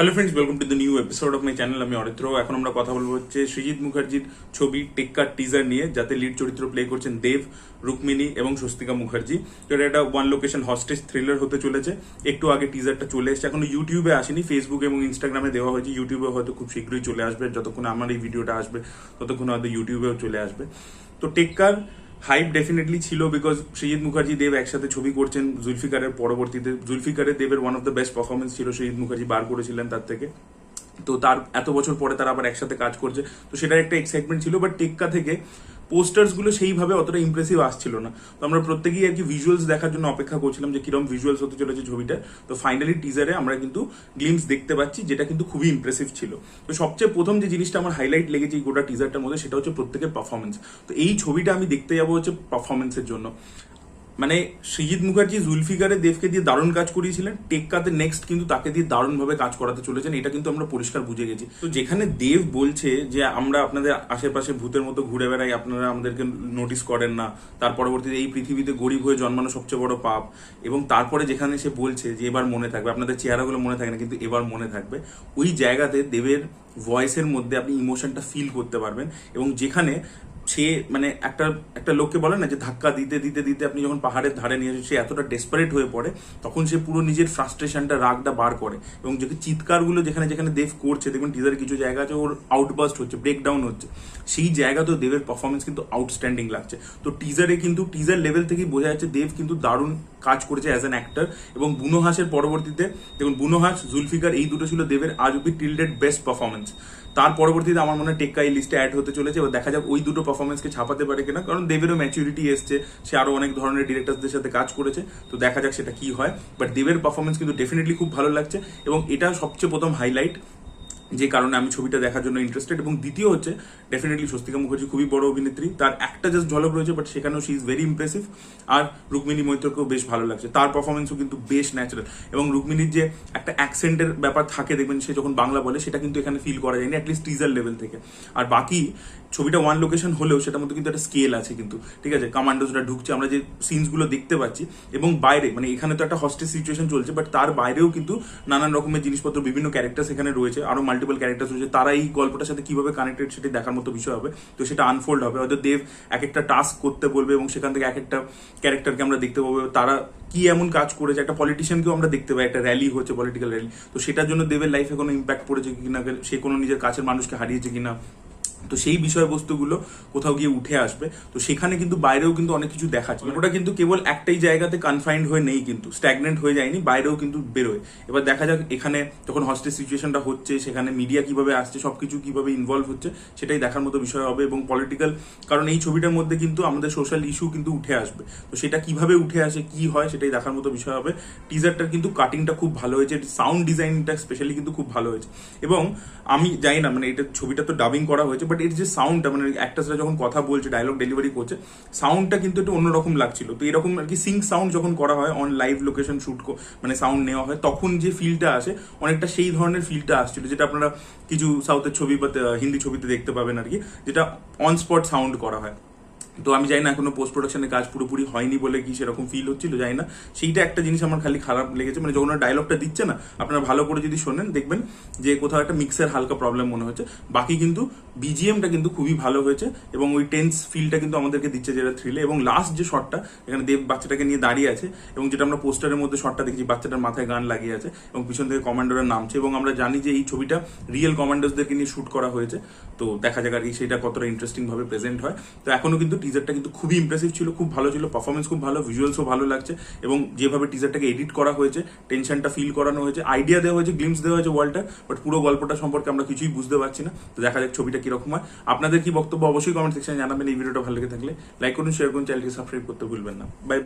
Hello friends, welcome to the new episode of my channel. আমি অরিত্র। এখন আমরা কথা বলবো হচ্ছে সৃজিত মুখার্জির ছবি টেক্কার টিজার নিয়ে, যাতে লিড চরিত্র প্লে করছেন দেব, রুক্মিণী এবং স্বস্তিকা মুখার্জি। তো এটা একটা ওয়ান লোকেশন হস্টেজ থ্রিলার হতে চলেছে। একটু আগে টিজারটা চলে এসেছে, এখনো ইউটিউবে আসেনি, ফেসবুক এবং ইনস্টাগ্রামে দেওয়া হয়েছে। ইউটিউবে হয়তো খুব শীঘ্রই চলে আসবে, যতক্ষণ আমার এই ভিডিওটা আসবে ততক্ষণ হয়তো ইউটিউবেও চলে আসবে। তো টেক্কার হাইপ ডেফিনেটলি ছিল, বিকজ সৃজিত মুখার্জি দেব একসাথে ছবি করছেন জুলফিকারের পরবর্তীতে। জুলফিকারের দেবের one of the best performance ছিল, সৃজিত মুখার্জি বার করেছিলেন তার থেকে। তো তার এত বছর পরে তারা আবার একসাথে কাজ করছে, তো সেটার একটা এক্সাইটমেন্ট ছিল। বাট টেক্কা থেকে পোস্টার্স গুলো সেইভাবে অতটা ইমপ্রেসিভ আসছিল না। তো আমরা প্রত্যেকেই আর কি ভিজুয়ালস দেখার জন্য অপেক্ষা করছিলাম যে কিরকম ভিজুয়ালস হতে চলেছে ছবিটা। তো ফাইনালি টিজারে আমরা কিন্তু গ্লিমস দেখতে পাচ্ছি, যেটা কিন্তু খুবই ইমপ্রেসিভ ছিল। তো সবচেয়ে প্রথম যে জিনিসটা আমার হাইলাইট লেগেছে এই গোটা টিজারটার মধ্যে, সেটা হচ্ছে প্রত্যেকের পারফরমেন্স। তো এই ছবিটা আমি দেখতে যাবো হচ্ছে পারফরমেন্সের জন্য। মানে সৃজিত মুখার্জি জুলফিকারে দেবকে দিয়ে দারুণ কাজ করিয়েছিলেন, টেক্কাতে নেক্সট কিন্তু তাকে দিয়ে দারুণ ভাবে কাজ করাতে চলেছেন, এটা কিন্তু আমরা পরিষ্কার বুঝে গেছি। তো যেখানে দেব বলছে যে আমরা আপনাদের আশেপাশে ভূতের মতো ঘুরে বেড়াই, আপনারা আমাদেরকে নোটিস করেন না, তার পরবর্তীতে এই পৃথিবীতে গরিব হয়ে জন্মানো সবচেয়ে বড় পাপ, এবং তারপরে যেখানে সে বলছে যে এবার মনে থাকবে, আপনাদের চেহারাগুলো মনে থাকে না কিন্তু এবার মনে থাকবে, ওই জায়গাতে দেবের ভয়েসের মধ্যে আপনি ইমোশনটা ফিল করতে পারবেন। এবং যেখানে সে মানে একটা একটা লোককে বলে না যে ধাক্কা দিতে দিতে দিতে আপনি যখন পাহাড়ের ধারে নিয়ে সে এতটা ডেসপারেট হয়ে পড়ে, তখন সে পুরো নিজের ফ্রাস্ট্রেশনটা, রাগটা বার করে। এবং যে চিৎকারগুলো যেখানে যেখানে দেব করছে, দেখবেন টিজারে কিছু জায়গা আছে ওর আউটবাস্ট হচ্ছে, ব্রেকডাউন হচ্ছে, সেই জায়গাতেও দেবের পারফরমেন্স কিন্তু আউটস্ট্যান্ডিং লাগছে। তো টিজারে কিন্তু টিজার লেভেল থেকেই বোঝা যাচ্ছে দেব কিন্তু দারুণ কাজ করেছে অ্যাজ অ্যান অ্যাক্টর। এবং বুনো হাসের পরবর্তীতে দেখুন, বুনো হাস, জুলফিকার, এই দুটো ছিল দেবের আজ অব্দি টিল্ডেড বেস্ট পারফরমেন্স। তার পরবর্তীতে আমার মনে হয় টেক্কা এই লিস্টে অ্যাড হতে চলেছে। এবার দেখা যাক ওই দুটো পারফরমেন্সকে ছাপাতে পারে কিনা, কারণ দেবেরও ম্যাচুরিটি এসছে, সে আরো অনেক ধরনের ডিরেক্টরসদের সাথে কাজ করেছে। তো দেখা যাক সেটা কি হয়। বাট দেবের পারফরমেন্স কিন্তু ডেফিনেটলি খুব ভালো লাগছে, এবং এটা সবচেয়ে প্রথম হাইলাইট যে কারণে আমি ছবিটা দেখার জন্য ইন্টারেস্টেড। এবং দ্বিতীয় হচ্ছে ডেফিনেটলি স্বস্তিকা মুখার্জি খুবই বড় অভিনেত্রী, তার একটা জাস্ট ঝলক রয়েছে, বাট সেখানেও শি ইজ ভেরি ইমপ্রেসিভ। আর রুক্মিণী মৈত্রকেও বেশ ভালো লাগছে, তার পারফরমেন্সও কিন্তু বেশ ন্যাচারাল। এবং রুক্মিণীর যে একটা অ্যাকসেন্টের ব্যাপার থাকে, দেখবেন সে যখন বাংলা বলে, সেটা কিন্তু এখানে ফিল করা যায়নি, অ্যাটলিস্ট টিজার লেভেল থেকে। আর বাকি ছবিটা ওয়ান লোকেশন হলেও সেটার মধ্যে কিন্তু একটা স্কেল আছে কিন্তু, ঠিক আছে। কমান্ডোসরা ঢুকছে, আমরা যে সিনসগুলো দেখতে পাচ্ছি, এবং বাইরে মানে এখানে তো একটা হস্টেজ সিচুয়েশন চলছে, বাট তার বাইরেও কিন্তু নানান রকমের জিনিসপত্র, বিভিন্ন ক্যারেক্টার এখানে রয়েছে, আরো মাল্টিপল ক্যারেক্টার রয়েছে, তারা এই গল্পটার সাথে কিভাবে কানেক্টেড সেটা দেখার মতো বিষয় হবে। তো সেটা আনফোল্ড হবে, হয়তো দেব এক একটা টাস্ক করতে বলবে এবং সেখান থেকে এক একটা ক্যারেক্টারকে আমরা দেখতে পাবো, তারা কি এমন কাজ করেছে। একটা পলিটিশিয়ানকেও আমরা দেখতে পাই, একটা র্যালি হচ্ছে, পলিটিক্যাল র্যালি, তো সেটার জন্য দেবের লাইফে কোনো ইম্প্যাক্ট পড়েছে কিনা, সে কোনো নিজের কাছের মানুষকে হারিয়েছে কিনা, তো সেই বিষয়বস্তুগুলো কোথাও গিয়ে উঠে আসবে। তো সেখানে কিন্তু বাইরেও কিন্তু অনেক কিছু দেখাচ্ছে, ওটা কিন্তু কেবল একটাই জায়গাতে কনফাইন্ড হয়ে নেই, কিন্তু স্ট্যাগনেন্ট হয়ে যায়নি, বাইরেও কিন্তু বেরোয়। এবার দেখা যাক এখানে যখন হস্টেজ সিচুয়েশনটা হচ্ছে, সেখানে মিডিয়া কিভাবে আসছে, সবকিছু কিভাবে ইনভলভ হচ্ছে, সেটাই দেখার মতো বিষয় হবে। এবং পলিটিক্যাল, কারণ এই ছবিটার মধ্যে কিন্তু আমাদের সোশ্যাল ইস্যু কিন্তু উঠে আসবে, তো সেটা কিভাবে উঠে আসে, কি হয়, সেটাই দেখার মতো বিষয় হবে। টিজারটার কিন্তু কাটিংটা খুব ভালো হয়েছে, সাউন্ড ডিজাইনটা স্পেশালি কিন্তু খুব ভালো হয়েছে। এবং আমি জানি না, মানে এটা ছবিটা তো ডাবিং করা হয়েছে, বাট এর যে সাউন্ডটা, মানে অ্যাক্টার্সরা যখন কথা বলছে, ডায়লগ ডেলিভারি করছে, সাউন্ডটা কিন্তু একটু অন্যরকম লাগছিল। তো এরকম আর কি সিঙ্ক সাউন্ড যখন করা হয়, অন লাইভ লোকেশন শুট মানে সাউন্ড নেওয়া হয়, তখন যে ফিলটা আসে, অনেকটা সেই ধরনের ফিলটা আসছিল, যেটা আপনারা কিছু সাউথের ছবি বা হিন্দি ছবিতে দেখতে পাবেন আর কি, যেটা অন স্পট সাউন্ড করা হয়। তো আমি জানি না এখনো পোস্ট প্রোডাকশনের কাজ পুরোপুরি হয়নি বলে কি সেরকম ফিল হচ্ছিল, জানি না। সেইটা একটা জিনিস আমার খালি খারাপ লেগেছে, মানে যখন ডায়লগটা দিচ্ছে না, আপনারা ভালো করে যদি শোনেন, দেখবেন যে কোথাও একটা মিক্সের হালকা প্রবলেম মনে হচ্ছে। বাকি কিন্তু বিজিএমটা কিন্তু খুবই ভালো হয়েছে, এবং ওই টেন্স ফিলটা কিন্তু আমাদেরকে দিচ্ছে, যেটা থ্রিলে। এবং লাস্ট যে শটটা, এখানে দেব বাচ্চাটাকে নিয়ে দাঁড়িয়ে আছে, এবং যেটা আমরা পোস্টারের মধ্যে শটটা দেখছি, বাচ্চাটার মাথায় গান লাগিয়ে আছে, এবং পিছন থেকে কমান্ডোরা নামছে, এবং আমরা জানি যে এই ছবিটা রিয়েল কমান্ডোসদেরকে নিয়ে শুট করা হয়েছে। তো দেখা যাক আর কি সেটা কতটা ইন্টারেস্টিং ভাবে প্রেজেন্ট হয়। তো এখনো কিন্তু টিজারটা কিন্তু খুবই ইমপ্রেসিভ ছিল, খুব ভালো ছিল, পারফরমেন্স খুব ভালো, ভিজুয়ালসও ভালো লাগছে, এবং যেভাবে টিজারটাকে এডিট করা হয়েছে, টেনশনটা ফিল করানো হয়েছে, আইডিয়া দেওয়া হয়েছে, গ্লিমস দেওয়া হয়েছে ওয়ার্ল্ডটা, বাট পুরো গল্পটা সম্পর্কে আমরা কিছুই বুঝতে পারছি না। তো দেখা যাক ছবিটা কিরকম হয়। আপনাদের কি বক্তব্য অবশ্যই কমেন্ট সেকশনে জানাবেন। এই ভিডিওটা ভালো লেগে থাকলে লাইক করুন, শেয়ার করুন, চ্যানেলকে সাবস্ক্রাইব করতে ভুলবেন না। বাই।